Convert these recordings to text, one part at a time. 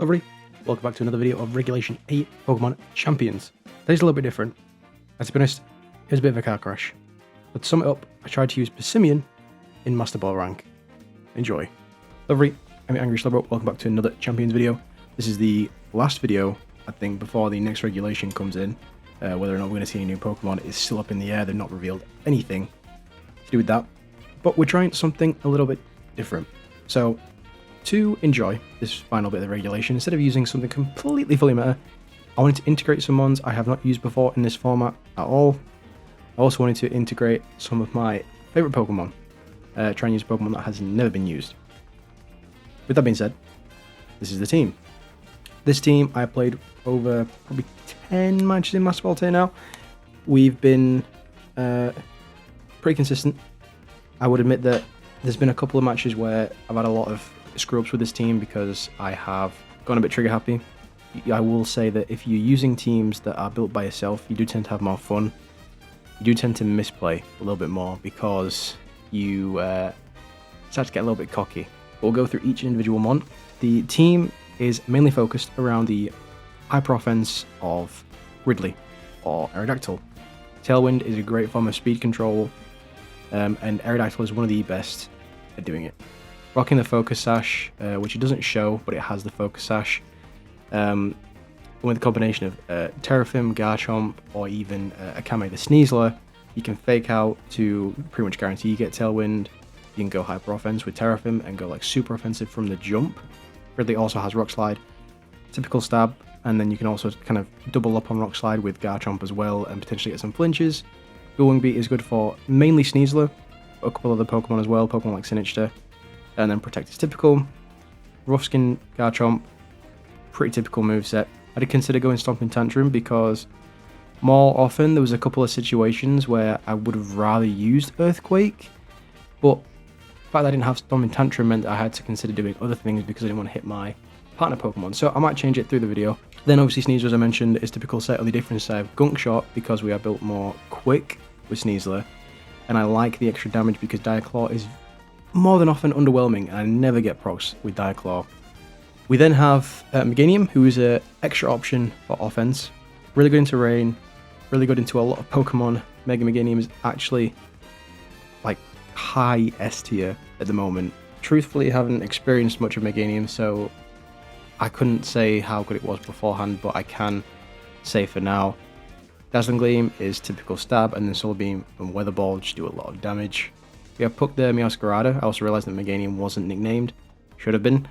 Hello everybody, welcome back to another video of Regulation 8 Pokemon Champions. Today's a little bit different. To be honest, it was a bit of a car crash. But to sum it up, I tried to use Passimian in Master Ball rank. Enjoy. Hello everybody, I'm Angry Slowbro, welcome back to another Champions video. This is the last video, I think, before the next regulation comes in. Whether or not we're going to see any new Pokemon is still up in the air. They've not revealed anything to do with that. But we're trying something a little bit different. So, to enjoy this final bit of the regulation, instead of using something completely fully meta, I wanted to integrate some ones I have not used before in this format at all. I also wanted to integrate some of my favourite Pokemon, try and use Pokemon that has never been used. With that being said, this is the team. This team, I played over probably 10 matches in Master Ball till now. We've been pretty consistent. I would admit that there's been a couple of matches where I've had a lot of screw-ups with this team because I have gone a bit trigger happy. I will say that if you're using teams that are built by yourself, you do tend to have more fun. You do tend to misplay a little bit more because you start to get a little bit cocky. We'll go through each individual mon. The team is mainly focused around the hyper offense of Ridley or Aerodactyl. Tailwind is a great form of speed control, and Aerodactyl is one of the best at doing it. Rocking the Focus Sash, which it doesn't show, but it has the Focus Sash. With a combination of Terrafim, Garchomp, or even Akame the Sneasler, you can fake out to pretty much guarantee you get Tailwind. You can go Hyper Offense with Terrafim and go like Super Offensive from the jump. Ridley also has Rock Slide, Typical Stab, and then you can also kind of double up on Rock Slide with Garchomp as well and potentially get some flinches. Wing Beat is good for mainly Sneasler, but a couple other Pokemon as well, Pokemon like Sinistcha. And then Protect is typical. Rough Skin Garchomp, pretty typical moveset. I did consider going Stomping Tantrum because more often there was a couple of situations where I would have rather used Earthquake, but the fact that I didn't have Stomping Tantrum meant that I had to consider doing other things because I didn't want to hit my partner Pokemon. So I might change it through the video. Then obviously Sneasler, as I mentioned, is typical set. Only difference I have Gunk Shot because we are built more quick with Sneasler, and I like the extra damage because Diaclaw is more than often underwhelming, and I never get procs with Diaclaw. We then have Meganium, who is an extra option for offense. Really good into Rain, really good into a lot of Pokemon. Mega Meganium is actually like high S tier at the moment. Truthfully, I haven't experienced much of Meganium, so I couldn't say how good it was beforehand, but I can say for now. Dazzling Gleam is typical stab, and then Solar Beam and Weather Ball just do a lot of damage. We have Puck there, Meowscarada. I also realised that Meganium wasn't nicknamed. Should have been.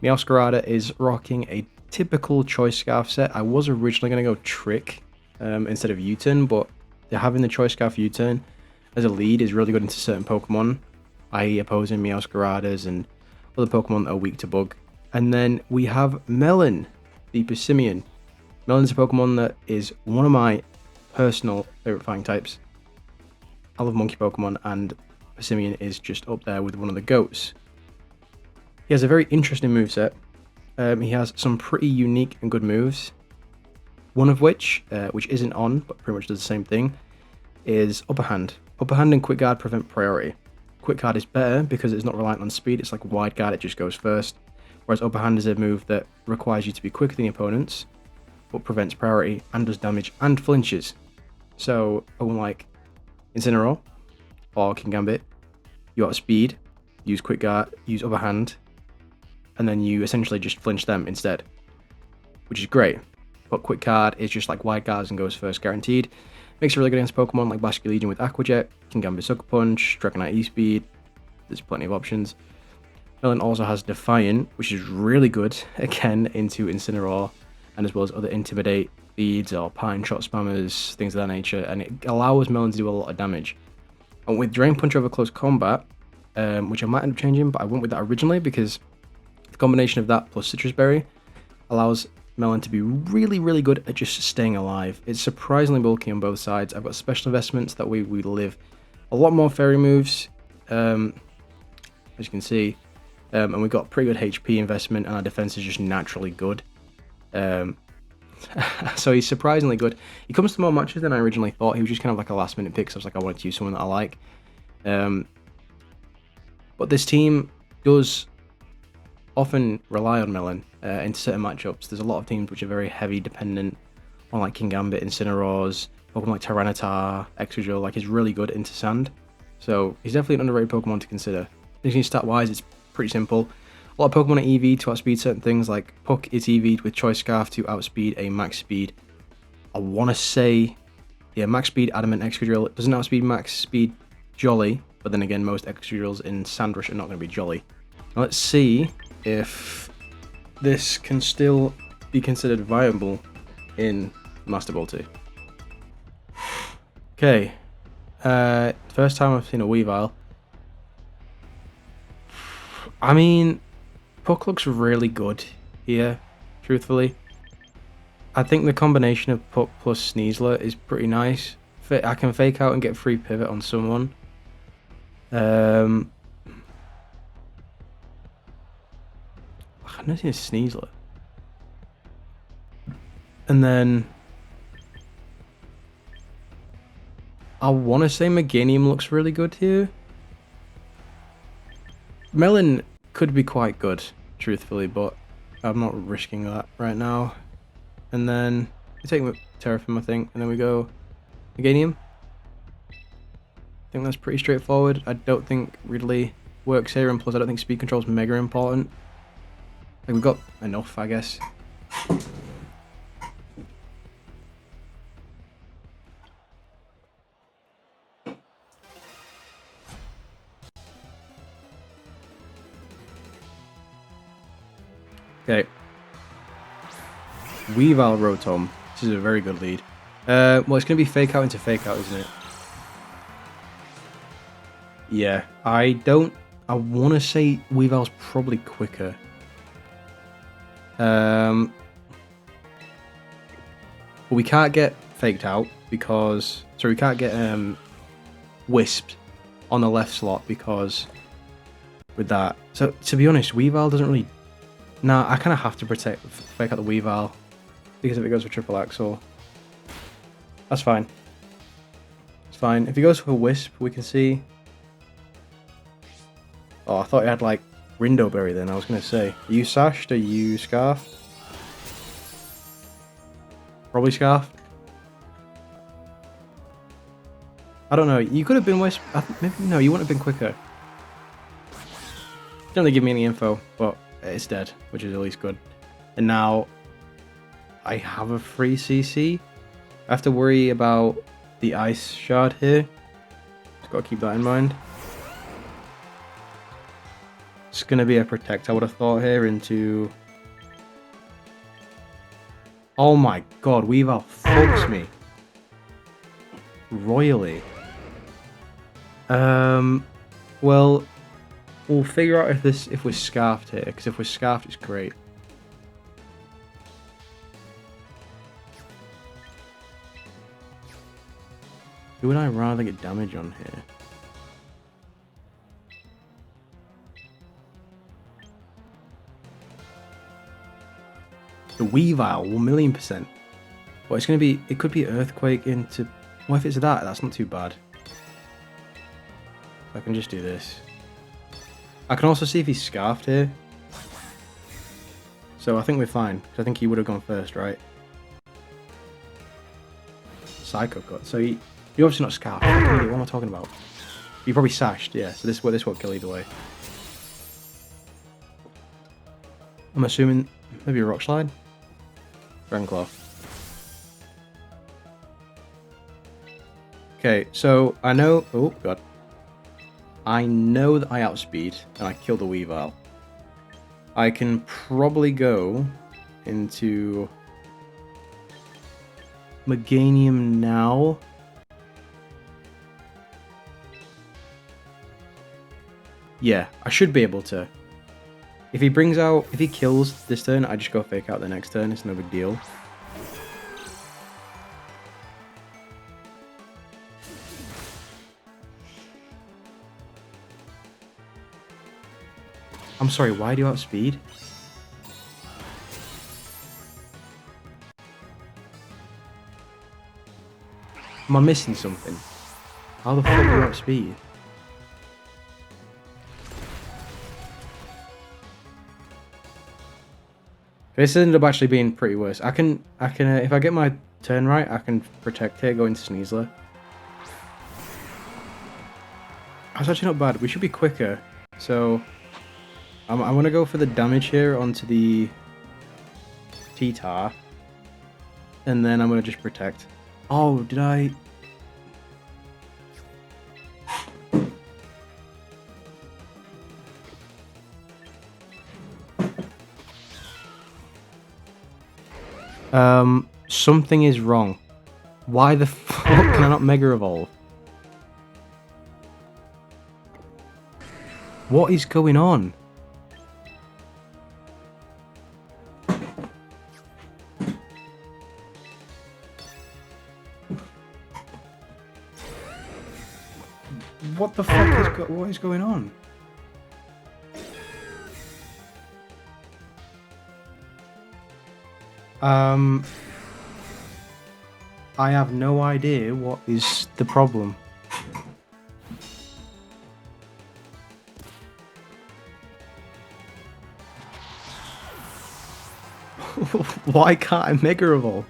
Meowscarada is rocking a typical Choice Scarf set. I was originally going to go Trick instead of U-Turn, but having the Choice Scarf U-Turn as a lead is really good into certain Pokemon, i.e. opposing Meowscaradas and other Pokemon that are weak to Bug. And then we have Melon, the Passimian. Melon is a Pokemon that is one of my personal favourite fighting types. I love monkey Pokemon, and Passimian is just up there with one of the GOATs. He has a very interesting moveset. He has some pretty unique and good moves. One of which isn't on, but pretty much does the same thing, is Upper Hand. Upper Hand and Quick Guard prevent priority. Quick Guard is better because it's not reliant on speed, it's like Wide Guard, it just goes first. Whereas Upper Hand is a move that requires you to be quicker than the opponents, but prevents priority and does damage and flinches. So, unlike Incineroar or Kingambit, you got speed, use Quick Guard, use Upper Hand, and then you essentially just flinch them instead, which is great. But Quick Guard is just like Wide Guards and goes first guaranteed. Makes it really good against Pokemon like Basculegion with Aqua Jet, Kingambit Sucker Punch, Dragonite E-Speed. There's plenty of options. Melon also has Defiant, which is really good, again, into Incineroar, and as well as other Intimidate beads or Pine Shot spammers, things of that nature, and it allows Melon to do a lot of damage. And with Drain Punch over close combat, which I might end up changing, but I went with that originally because the combination of that plus Citrus Berry allows Melon to be really, really good at just staying alive. It's surprisingly bulky on both sides. I've got special investments, that way we live a lot more fairy moves, as you can see, and we've got pretty good HP investment, and our defense is just naturally good. So he's surprisingly good. He comes to more matches than I originally thought. He was just kind of like a last minute pick, so I was like, I wanted to use someone that I like. But this team does often rely on Melon in certain matchups. There's a lot of teams which are very heavy dependent on like King Gambit, Incineroars, Pokemon like Tyranitar, Excadrill. Like he's really good into Sand, so he's definitely an underrated Pokemon to consider. Stat wise, it's pretty simple. A lot of Pokemon are EV to outspeed certain things, like Puck is EV'd with Choice Scarf to outspeed a max speed. I want to say, yeah, max speed Adamant Excadrill doesn't outspeed max speed Jolly, but then again, most Excadrills in Sandrush are not going to be Jolly. Now let's see if this can still be considered viable in Master Ball 2. Okay, first time I've seen a Weavile. I mean, Puck looks really good here, truthfully. I think the combination of Puck plus Sneasler is pretty nice. I can fake out and get free pivot on someone. I've never seen a Sneasler. And then I want to say Meganium looks really good here. Melon could be quite good, truthfully, but I'm not risking that right now. And then we take Terrafim, I think, and then we go Meganium. I think that's pretty straightforward. I don't think Ridley works here, and plus I don't think speed control is mega important. Like we've got enough, I guess. Okay. Weavile Rotom. This is a very good lead. Well, it's going to be fake out into fake out, isn't it? Yeah, I want to say Weavile's probably quicker. But we can't get faked out because... Sorry, we can't get Wisped on the left slot because... With that. So, to be honest, Weavile doesn't really... Nah, I kind of have to fake out the Weavile because if it goes for Triple Axle. That's fine. It's fine. If he goes for Wisp, we can see... Oh, I thought he had, like, Rindo Berry then, I was going to say. Are you Sashed? Are you Scarfed? Probably Scarfed. I don't know. You could have been Wisp. Maybe, no, you wouldn't have been quicker. Didn't really give me any info, but it's dead, which is at least good. And now, I have a free CC. I have to worry about the Ice Shard here. Just got to keep that in mind. It's going to be a Protect, I would have thought, here into... Oh my god, Weavile fucks me. Royally. Well, we'll figure out if we're Scarfed here, because if we're Scarfed, it's great. Who would I rather get damage on here? The Weavile, 1,000,000%. Well, it's going to be... It could be Earthquake into... What if it's that? That's not too bad. I can just do this. I can also see if he's Scarfed here. So I think we're fine. Because I think he would have gone first, right? Psycho Cut. So you're obviously not Scarfed. What am I talking about? You're probably Sashed, yeah. So this won't kill either way. I'm assuming... Maybe a Rock Slide? Dragonclaw. Okay, so I know... Oh, God. I know that I outspeed, and I killed the Weavile. I can probably go into Meganium now. Yeah, I should be able to. If he kills this turn, I just go fake out the next turn. It's no big deal. I'm sorry, why do you outspeed? Am I missing something? How the fuck do you outspeed? This ended up actually being pretty worse. I can, if I get my turn right, I can protect here, go into Sneasler. That's actually not bad. We should be quicker. So, I'm going to go for the damage here onto the T-Tar. And then I'm going to just protect. Oh, did I... Something is wrong. Why the fuck can I not Mega Evolve? What is going on? What the fuck is what is going on? I have no idea what is the problem. Why can't I Mega Evolve?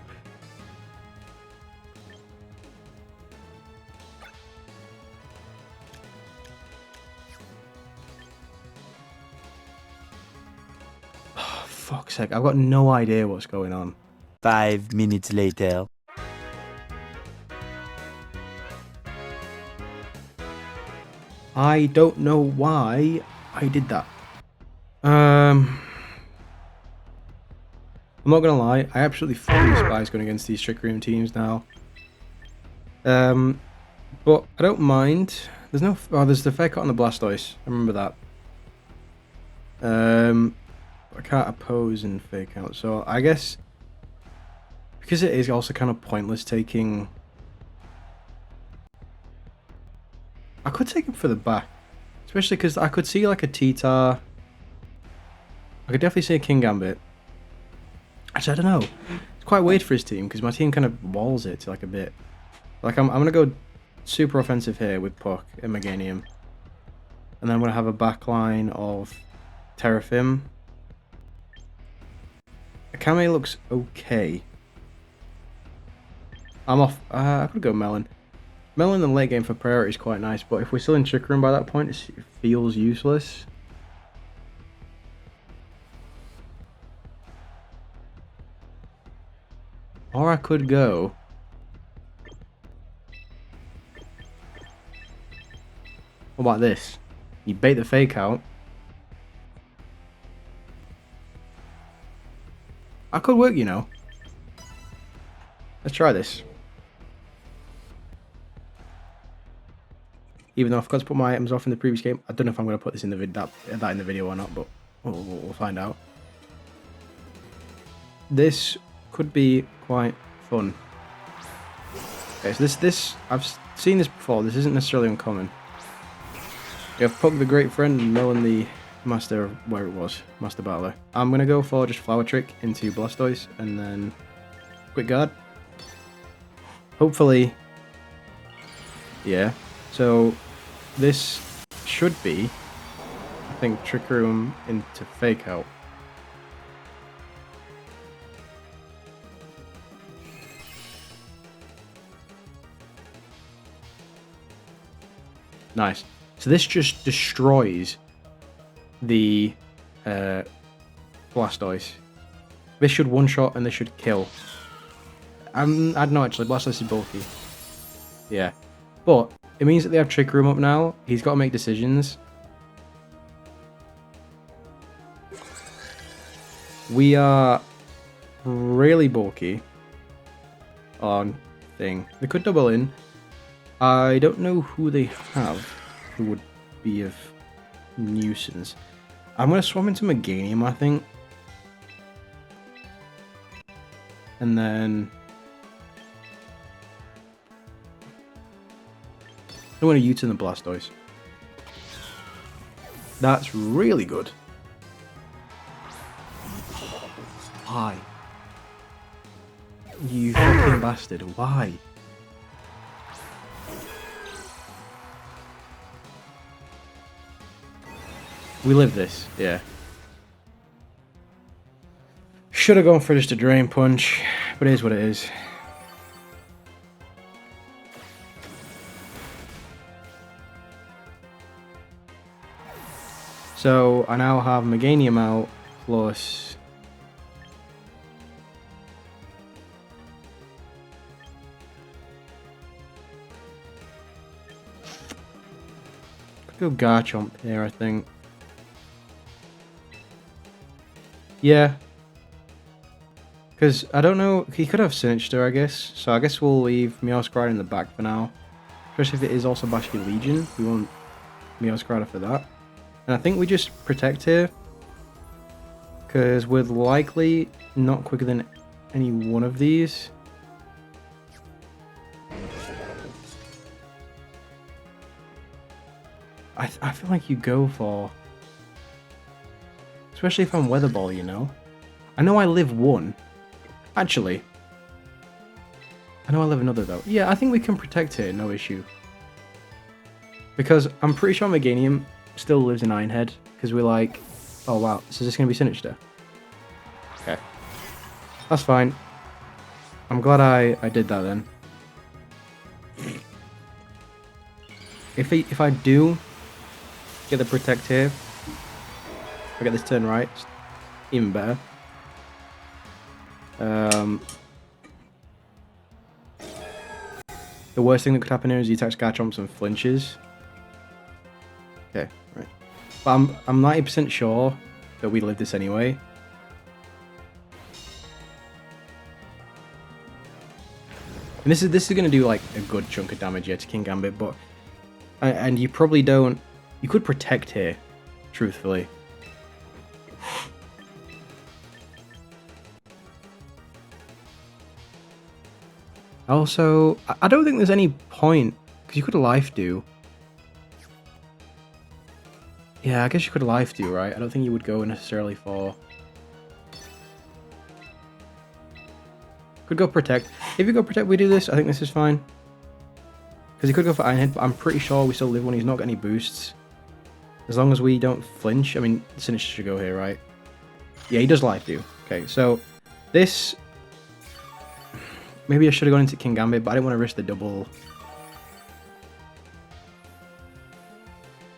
Oh, fuck's sake, I've got no idea what's going on. 5 minutes later. I don't know why I did that. I'm not gonna lie, I absolutely fucking despise going against these Trick Room teams now. But I don't mind. There's no... Oh, there's the Fake Out on the Blastoise. I remember that. I can't oppose and Fake Out, so I guess... Because it is also kind of pointless taking... I could take him for the back. Especially because I could see like a T-Tar. I could definitely see a King Gambit. Actually, I don't know. It's quite weird for his team because my team kind of walls it like a bit. Like I'm gonna go super offensive here with Puck and Meganium. And then I'm gonna have a backline of Terrafim. Akame looks okay. I'm off. I could go Melon. Melon in the late game for priority is quite nice, but if we're still in Trick Room by that point, it feels useless. Or I could go... What about this? You bait the Fake Out. I could work, you know. Let's try this. Even though I forgot to put my items off in the previous game. I don't know if I'm going to put this in the that in the video or not, but we'll find out. This could be quite fun. Okay, so this I've seen this before. This isn't necessarily uncommon. You have Puck the Great Friend and Melon the Master of where it was, Master Battler. I'm going to go for just Flower Trick into Blastoise and then Quick Guard. Hopefully, yeah. So this should be, I think, Trick Room into Fake Out. Nice. So this just destroys the Blastoise. This should one-shot and this should kill. I don't know actually, Blastoise is bulky. Yeah. But it means that they have Trick Room up now. He's got to make decisions. We are really bulky on thing. They could double in. I don't know who they have who would be of nuisance. I'm going to swap into Meganium, I think. And then... I want to U-turn the Blastoise. That's really good. Why? You fucking bastard. Why? We live this, yeah. should have gone for just a Drain Punch, but it is what it is. So I now have Meganium out, plus... Could go Garchomp here, I think. Yeah. Because I don't know, he could have Sinister, I guess. So I guess we'll leave Meowscrider in the back for now. Especially if it is also Bashy Legion. We want Meowscrider for that. And I think we just protect here. Because we're likely not quicker than any one of these. I feel like you go for... Especially if I'm Weather Ball, you know? I know I live one. Actually. I know I live another, though. Yeah, I think we can protect here, no issue. Because I'm pretty sure Meganium still lives in Ironhead. Because we're like... Oh, wow. So is this going to be Sinister? Okay. That's fine. I'm glad I did that, then. If I do get the Protect here, if I get this turn right, it's even better. The worst thing that could happen here is he attacks Garchomps and flinches. Okay, right. But I'm 90% sure that we live this anyway. And this is going to do like a good chunk of damage here to King Gambit, but and you probably don't. You could protect here, truthfully. Also, I don't think there's any point, because you could Life Dew. Yeah, I guess you could Life Dew, right? I don't think you would go necessarily for... Could go Protect. If you go Protect, we do this. I think this is fine. Because he could go for Iron Head, but I'm pretty sure we still live one. He's not got any boosts. As long as we don't flinch. I mean, Sinister should go here, right? Yeah, he does Life Dew. Okay, so this... Maybe I should have gone into King Gambit, but I didn't want to risk the double.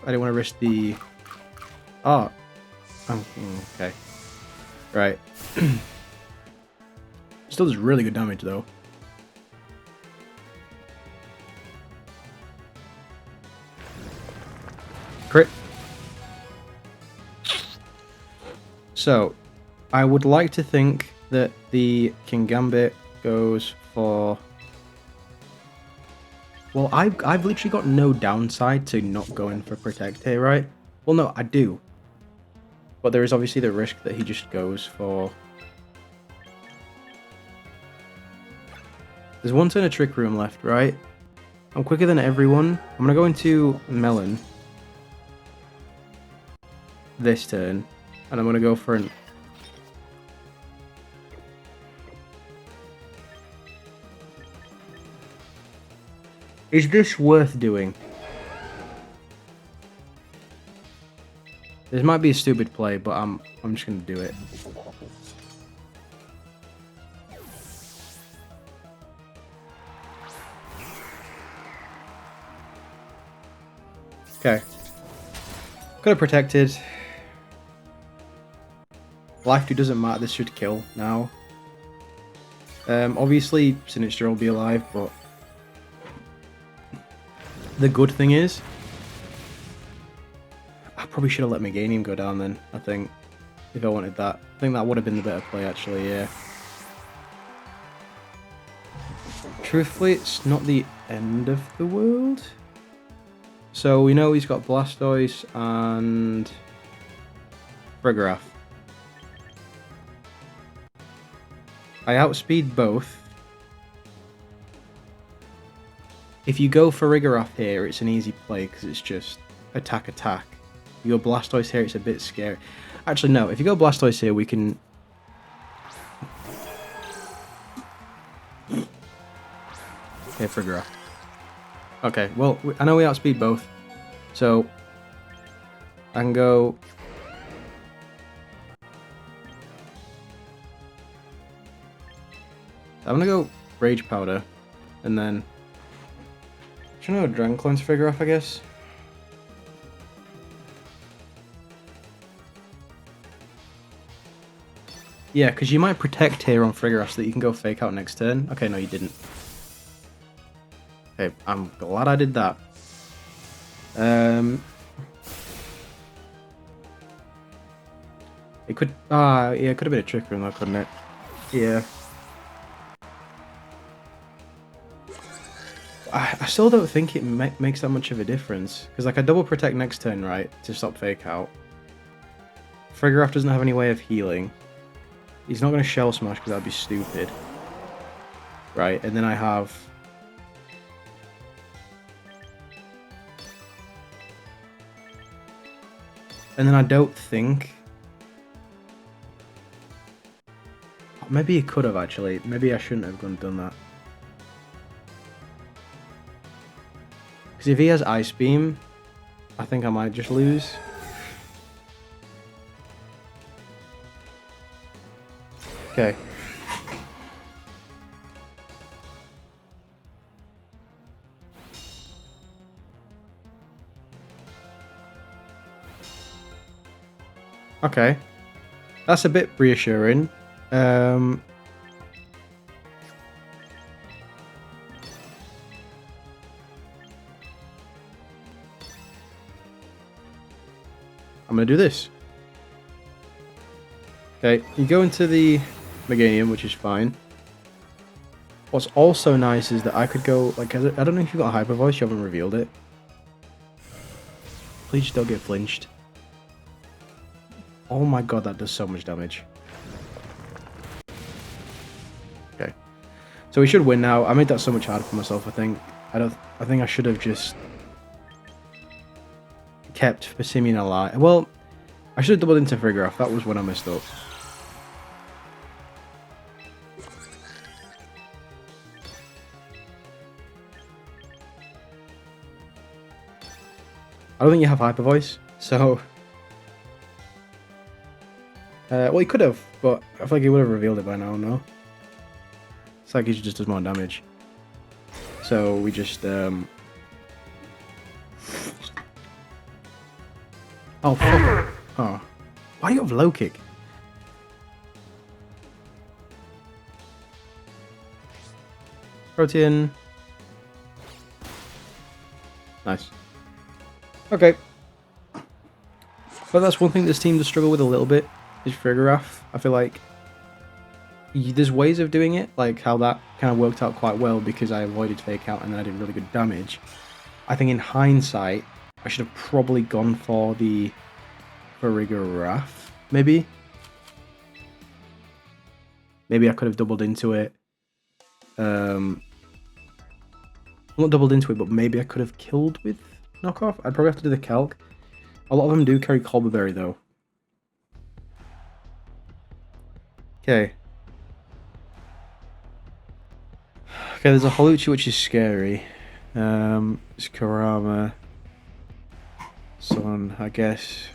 I didn't want to risk the... Oh. Okay. Right. Still does really good damage, though. Crit. So, I would like to think that the King Gambit goes for... Well, I've literally got no downside to not going for Protect here, right? Well, no, I do. But there is obviously the risk that he just goes for... There's one turn of Trick Room left, right? I'm quicker than everyone. I'm going to go into Melon this turn, and I'm going to go for an... Is this worth doing? This might be a stupid play, but I'm just going to do it. Okay. Could have protected. Life Dew doesn't matter, this should kill now. Obviously, Sinister will be alive, but... The good thing is... I probably should have let Meganium go down then, I think. If I wanted that. I think that would have been the better play, actually, yeah. Truthfully, it's not the end of the world. So we know he's got Blastoise and... Farigiraf. I outspeed both. If you go for Farigiraf here, it's an easy play because it's just attack, attack. If you go Blastoise here, it's a bit scary. Actually, no. If you go Blastoise here, we can... Okay, Farigiraf. Okay, well, I know we outspeed both. So, I can go... I'm gonna go Rage Powder, and then... Do you know Dragon Clone's figure off, I guess? Yeah, because you might protect here on Frigoroth so that you can go fake out next turn. Okay, no, you didn't. Okay, I'm glad I did that. It could... yeah, it could have been a Trick Room though, couldn't it? Yeah. I still don't think it makes that much of a difference. Because, like, I double protect next turn, right? To stop fake out. Frigoroth doesn't have any way of healing. He's not going to Shell Smash because that would be stupid. Right, and then I have... And then I don't think... Maybe he could have, actually. Maybe I shouldn't have done that. Because if he has Ice Beam, I think I might just lose. Okay. Okay. That's a bit reassuring. I'm going to do this. Okay, you go into the Meganium, which is fine. What's also nice is that I could go, like, I don't know if you've got a Hyper Voice, you haven't revealed it. Please just don't get flinched. Oh my god, that does so much damage. Okay. So we should win now. I made that so much harder for myself, I think. I think I should have just kept Passimian alive. Well, I should have doubled into Frigoroth. That was when I messed up. I don't think you have Hyper Voice, so... well, he could have, but I feel like he would have revealed it by now, no? It's like he just does more damage. So we just, Oh, fuck. Oh. Why do you have low kick? Protein. Nice. Okay. But that's one thing this team does struggle with a little bit, is Frigoroth. I feel like there's ways of doing it, like how that kind of worked out quite well because I avoided fake out and then I did really good damage. I think in hindsight, I should have probably gone for the Frigoroth, maybe? Maybe I could have doubled into it. Not doubled into it, but maybe I could have killed with knockoff. I'd probably have to do the calc. A lot of them do carry Colberberry though. Okay. Okay, there's a Holuchi which is scary. It's Kurama. Son, I guess.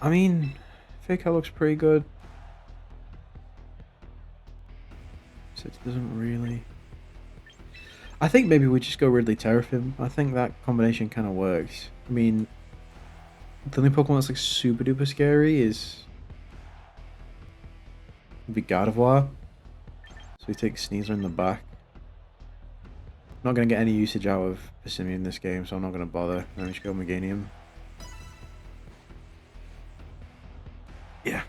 I mean, Fake Out looks pretty good. So it doesn't really... I think maybe we just go Ridley Terrafim. I think that combination kind of works. I mean, the only Pokemon that's like super duper scary is... would be Gardevoir. So we take Sneasel in the back. Not going to get any usage out of Passimian in this game, so I'm not going to bother. Then we just go Meganium. Yeah.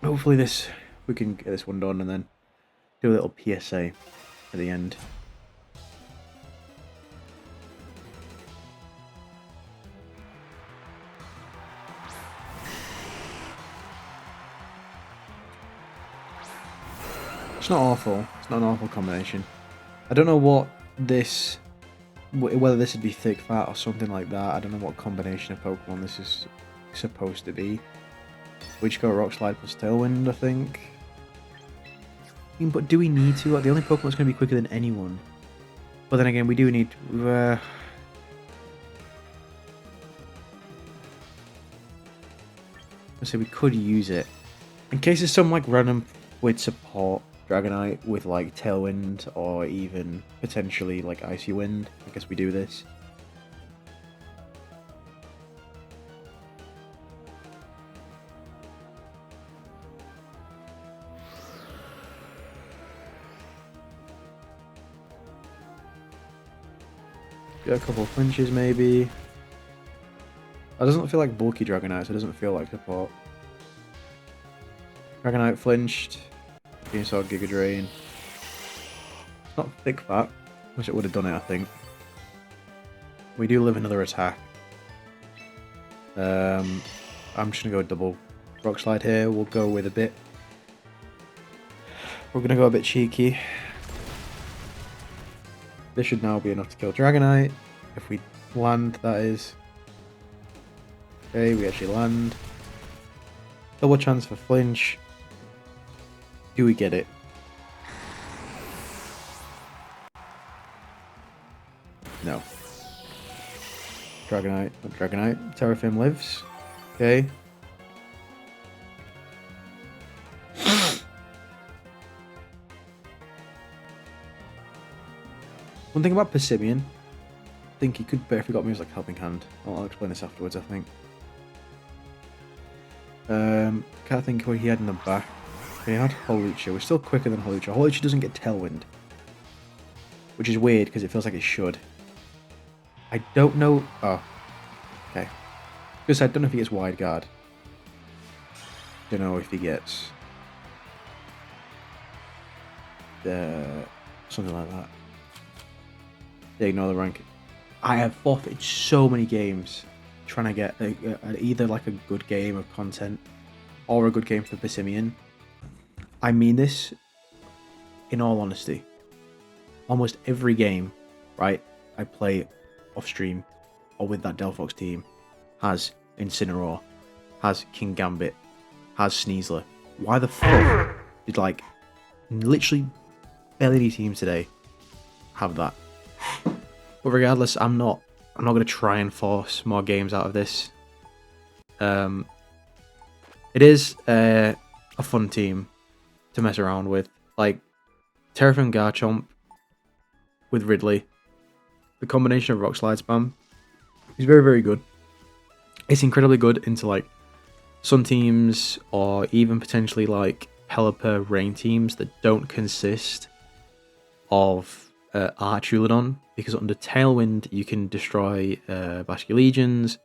Hopefully we can get this one done and then do a little PSA at the end. It's not awful. It's not an awful combination. I don't know what this... whether this would be thick fat or something like that. I don't know what combination of Pokemon this is supposed to be. Which go Rock Slide plus Tailwind, I think. I mean, but do we need to? Like, the only Pokemon that's going to be quicker than anyone. But then again, we do need... so we could use it. In case there's some like random with support Dragonite with like Tailwind or even potentially like Icy Wind, I guess we do this. Get a couple of flinches maybe. It doesn't feel like bulky Dragonite, so it doesn't feel like support. Dragonite flinched. Venusaur Giga Drain. It's not thick fat. Wish it would have done it, I think. We do live another attack. I'm just gonna go double Rock Slide here. We'll go with a bit. We're gonna go a bit cheeky. This should now be enough to kill Dragonite. If we land, that is. Okay, we actually land. Double chance for flinch. Do we get it? No. Dragonite, not Dragonite. Terrafim lives. Okay. One thing about Passimian, I think he could better if he got moves like Helping Hand. I'll explain this afterwards, I think. Can't think what he had in the back. He had Holucha. We're still quicker than Holucha. Holucha doesn't get Tailwind, which is weird because it feels like it should. I don't know. Oh, okay. Because I don't know if he gets Wide Guard. Don't know if he gets something like that. They ignore the rank. I have forfeited so many games trying to get either like a good game of content or a good game for Passimian. I mean this in all honesty. Almost every game, right, I play off stream or with that Delphox team has Incineroar, has King Gambit, has Sneasler. Why the fuck did like literally barely any teams today have that? But regardless, I'm not gonna try and force more games out of this. It is a fun team to mess around with. Like Terrafim Garchomp with Ridley. The combination of Rock Slide spam is very, very good. It's incredibly good into like Sun teams or even potentially like Pelipper Rain teams that don't consist of Archulodon, because under Tailwind you can destroy Basculegions,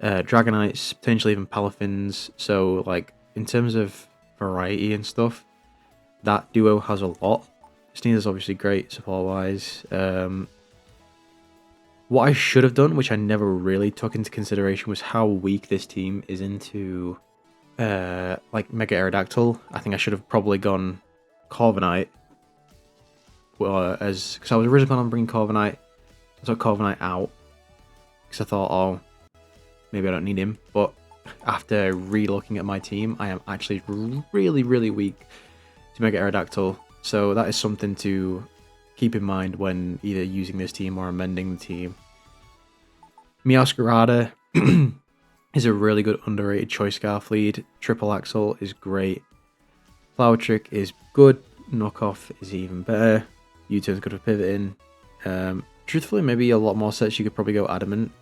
Dragonites, potentially even Palafins. So like in terms of variety and stuff, that duo has a lot. Sneaser's obviously great support wise. What I should have done, which I never really took into consideration, was how weak this team is into like Mega Aerodactyl. I think I should have probably gone Corviknight. Because I was originally planning on bringing Corviknight. I took Corviknight out because I thought, oh, maybe I don't need him. But after re-looking at my team, I am actually really, really weak to Mega Aerodactyl. So that is something to keep in mind when either using this team or amending the team. Meowscarada is a really good underrated Choice Scarf lead. Triple Axle is great. Flower Trick is good. Knockoff is even better. U-turn's good for pivoting. Truthfully, maybe a lot more sets you could probably go Adamant,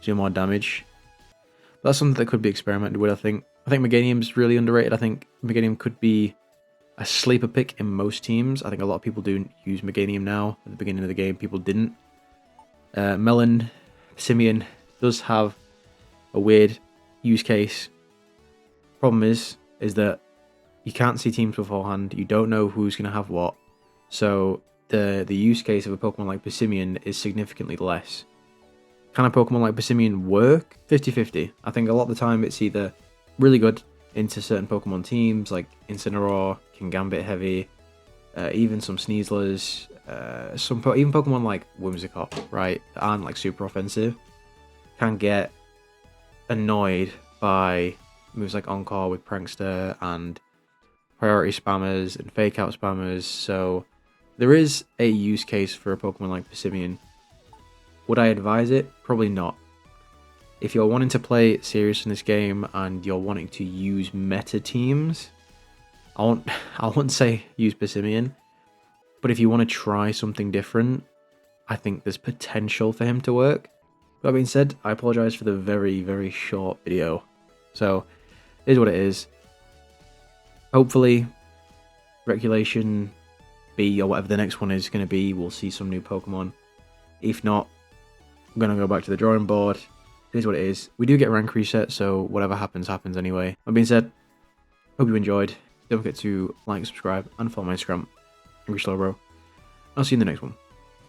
do more damage. But that's something that could be experimented with, I think. I think Meganium's really underrated. I think Meganium could be a sleeper pick in most teams. I think a lot of people do use Meganium now. At the beginning of the game, people didn't. Melon, Passimian does have a weird use case. Problem is that you can't see teams beforehand. You don't know who's going to have what. So the use case of a Pokemon like Passimian is significantly less. Can a Pokemon like Passimian work? 50-50. I think a lot of the time it's either really good into certain Pokemon teams like Incineroar, King Gambit heavy, even some Sneaslers, even Pokemon like Whimsicott, right, that aren't like super offensive, can get annoyed by moves like Encore with Prankster and priority spammers and fake out spammers. So there is a use case for a Pokemon like Passimian. Would I advise it? Probably not. if you're wanting to play serious in this game and you're wanting to use meta teams, I won't say use Passimian, but if you want to try something different, I think there's potential for him to work. That being said, I apologize for the very, very short video. So, it is what it is. Hopefully, Regulation B or whatever the next one is going to be, we'll see some new Pokemon. If not, I'm going to go back to the drawing board. It is what it is. We do get rank reset, so whatever happens, happens anyway. That being said, hope you enjoyed. Don't forget to like, subscribe, and follow my Instagram, Angry Slow Bro. I'll see you in the next one.